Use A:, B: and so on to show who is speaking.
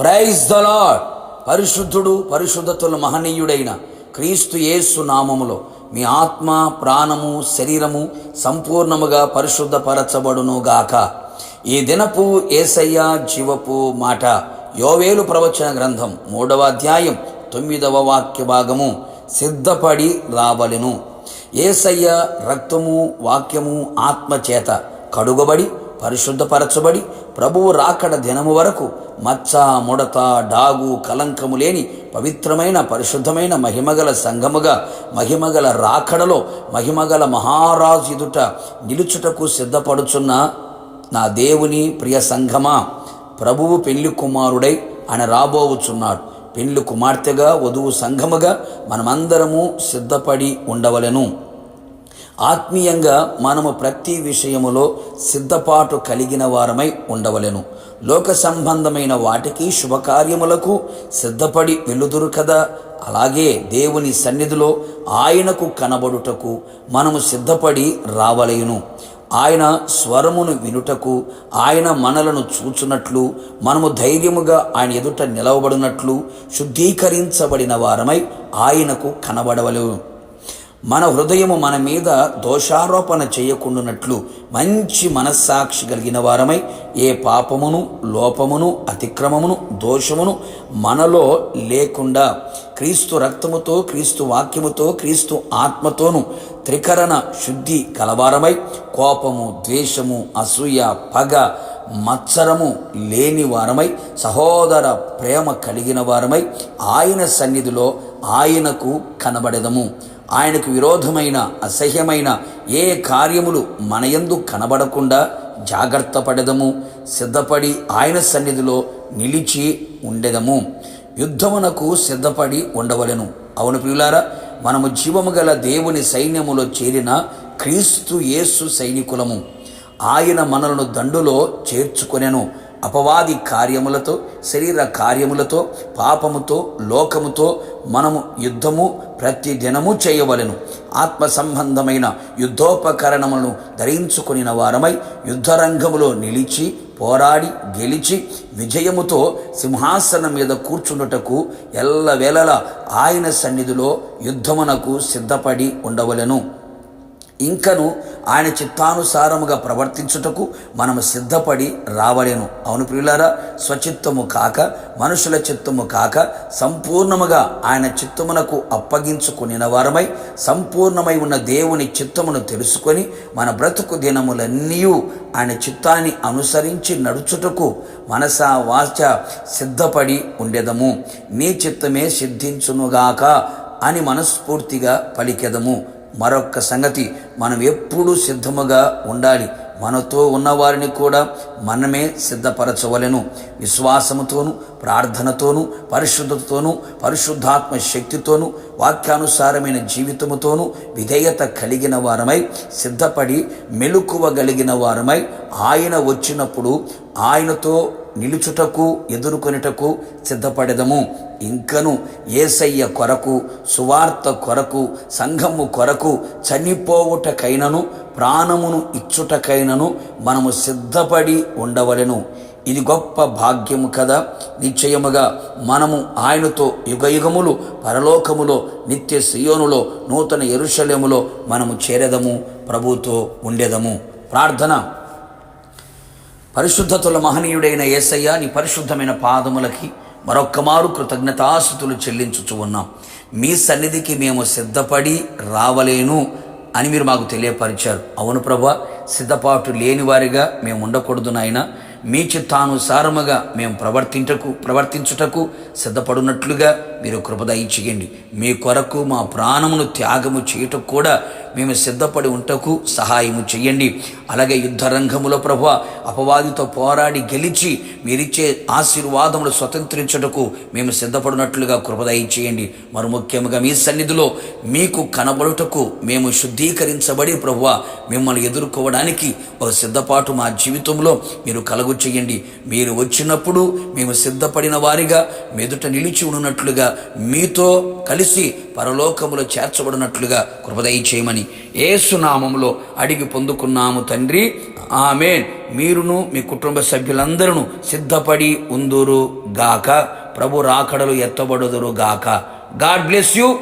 A: Praise the lord. పరిశుద్ధుడు పరిశుద్ధతుల మహనీయుడైన క్రీస్తు యేసు నామములో మీ ఆత్మ, ప్రాణము, శరీరము సంపూర్ణముగా పరిశుద్ధపరచబడును గాక. ఈ దినపు యేసయ్య జీవపు మాట యోవేలు ప్రవచన గ్రంథం 3వ అధ్యాయం 9వ వాక్య భాగము. సిద్ధపడి రావలెను. యేసయ్య రక్తము, వాక్యము, ఆత్మ చేత కడుగబడి పరిశుద్ధపరచబడి ప్రభువు రాకడ దినము వరకు మచ్చ, ముడత, డాగు, కలంకము లేని పవిత్రమైన పరిశుద్ధమైన మహిమగల సంఘముగా మహిమగల రాకడలో మహిమగల మహారాజు ఎదుట నిలుచుటకు సిద్ధపడుచున్న నా దేవుని ప్రియ సంఘమా, ప్రభువు పెళ్లి కుమారుడై ఆయన రాబోవుచున్నాడు. పెళ్లి కుమార్తెగా వధువు సంఘముగా మనమందరము సిద్ధపడి ఉండవలెను. ఆత్మీయంగా మనము ప్రతి విషయములో సిద్ధపాటు కలిగిన వారమై ఉండవలెను. లోక సంబంధమైన వాటికి శుభకార్యములకు సిద్ధపడి వెలుదురు కదా. అలాగే దేవుని సన్నిధిలో ఆయనకు కనబడుటకు మనము సిద్ధపడి రావలెను. ఆయన స్వరమును వినుటకు, ఆయన మనలను చూచునట్లు, మనము ధైర్యముగా ఆయన ఎదుట నిలవబడినట్లు శుద్ధీకరించబడిన వారమై ఆయనకు కనబడవలెను. మన హృదయము మన మీద దోషారోపణ చేయకుండానట్లు మంచి మనస్సాక్షి కలిగిన వారమై ఏ పాపమును, లోపమును, అతిక్రమమును, దోషమును మనలో లేకుండా క్రీస్తు రక్తముతో, క్రీస్తు వాక్యముతో, క్రీస్తు ఆత్మతోను త్రికరణ శుద్ధి కలవారమై కోపము, ద్వేషము, అసూయ, పగ, మత్సరము లేని వారమై సహోదర ప్రేమ కలిగిన వారమై ఆయన సన్నిధిలో ఆయనకు కనబడెదము. ఆయనకు విరోధమైన అసహ్యమైన ఏ కార్యములు మనయందు కనబడకుండా జాగ్రత్త పడెదము. సిద్ధపడి ఆయన సన్నిధిలో నిలిచి ఉండెదము. యుద్ధమునకు సిద్ధపడి ఉండవలెను. అవును ప్రియులారా, మనము జీవము గల దేవుని సైన్యములో చేరిన క్రీస్తు యేసు సైనికులము. ఆయన మనలను దండులో చేర్చుకొనెను. అపవాది కార్యములతో, శరీర కార్యములతో, పాపముతో, లోకముతో మనము యుద్ధము ప్రతి దినము చేయవలెను. ఆత్మ సంబంధమైన యుద్ధోపకరణములను ధరించుకొనిన వారమై యుద్ధరంగములో నిలిచి పోరాడి గెలిచి విజయముతో సింహాసనం మీద కూర్చుండుటకు ఎల్లవేళలా ఆయన సన్నిధిలో యుద్ధమునకు సిద్ధపడి ఉండవలెను. ఇంకను ఆయన చిత్తానుసారముగా ప్రవర్తించుటకు మనము సిద్ధపడి రావలేను. అవును ప్రియులారా, స్వచిత్తము కాక, మనుషుల చిత్తము కాక సంపూర్ణముగా ఆయన చిత్తమునకు అప్పగించుకుని వారమై సంపూర్ణమై ఉన్న దేవుని చిత్తమును తెలుసుకొని మన బ్రతుకు దినములన్నీ ఆయన చిత్తాన్ని అనుసరించి నడుచుటకు మనసా వాచ సిద్ధపడి ఉండెదము. నీ చిత్తమే సిద్ధించునుగాక అని మనస్ఫూర్తిగా పలికెదము. మరొక్క సంగతి, మనం ఎప్పుడూ సిద్ధముగా ఉండాలి. మనతో ఉన్నవారిని కూడా మనమే సిద్ధపరచవలెను. విశ్వాసముతోనూ, ప్రార్థనతోనూ, పరిశుద్ధతతోనూ, పరిశుద్ధాత్మ శక్తితోనూ, వాక్యానుసారమైన జీవితముతోనూ విధేయత కలిగిన వారమై సిద్ధపడి మెలకువగలిగిన వారమై ఆయన వచ్చినప్పుడు ఆయనతో నిలుచుటకు, ఎదుర్కొనుటకు సిద్ధపడెదము. ఇంకను యేసయ్య కొరకు, సువార్త కొరకు, సంఘము కొరకు చనిపోవుటకైనను ప్రాణమును ఇచ్చుటకైనను మనము సిద్ధపడి ఉండవలెను. ఇది గొప్ప భాగ్యము కదా. నిశ్చయముగా మనము ఆయనతో యుగయుగములు పరలోకములో, నిత్య సియోనులో, నూతన యెరూషలేములో మనము చేరెదము, ప్రభువుతో ఉండెదము. ప్రార్థన. పరిశుద్ధతుల మహనీయుడైన యేసయ్య, నీ పరిశుద్ధమైన పాదములకి మరొక్కమారు కృతజ్ఞతాస్తుతులు చెల్లించుచు ఉన్నాం. మీ సన్నిధికి మేము సిద్ధపడి రావలేను అని మీరు మాకు తెలియపరిచారు. అవును ప్రభువా, సిద్ధపాటు లేని వారిగా మేము ఉండకూడదు నాయన. మీ చిత్తానుసారముగా మేము ప్రవర్తించుటకు సిద్ధపడినట్లుగా మీరు కృప దయచేయండి. మీ కొరకు మా ప్రాణమును త్యాగము చేయుటకు కూడా మేము సిద్ధపడి ఉంటకు సహాయము చేయండి. అలాగే యుద్ధరంగములో ప్రభువా, అపవాదితో పోరాడి గెలిచి మీరిచ్చే ఆశీర్వాదములు స్వతంత్రించుటకు మేము సిద్ధపడినట్లుగా కృప దయచేయండి. మరి ముఖ్యంగా మీ సన్నిధిలో మీకు కనబడుటకు మేము శుద్ధీకరించబడి ప్రభువా మిమ్మల్ని ఎదుర్కోవడానికి ఒక సిద్ధపాటు మా జీవితంలో మీరు కలుగు చేయండి. మీరు వచ్చినప్పుడు మేము సిద్ధపడిన వారిగా మెదుట నిలిచి ఉన్నట్లుగా మీతో కలిసి పరలోకములో చేర్చబడినట్లుగా కృప దయచేయమని యేసు నామములో అడిగి పొందుకున్నాము తండ్రి, ఆమేన్. మీరును మీ కుటుంబ సభ్యులందరూ సిద్ధపడి ఉందురు గాక. ప్రభు రాకడలు ఎత్తబడుదురు గాక. God bless you.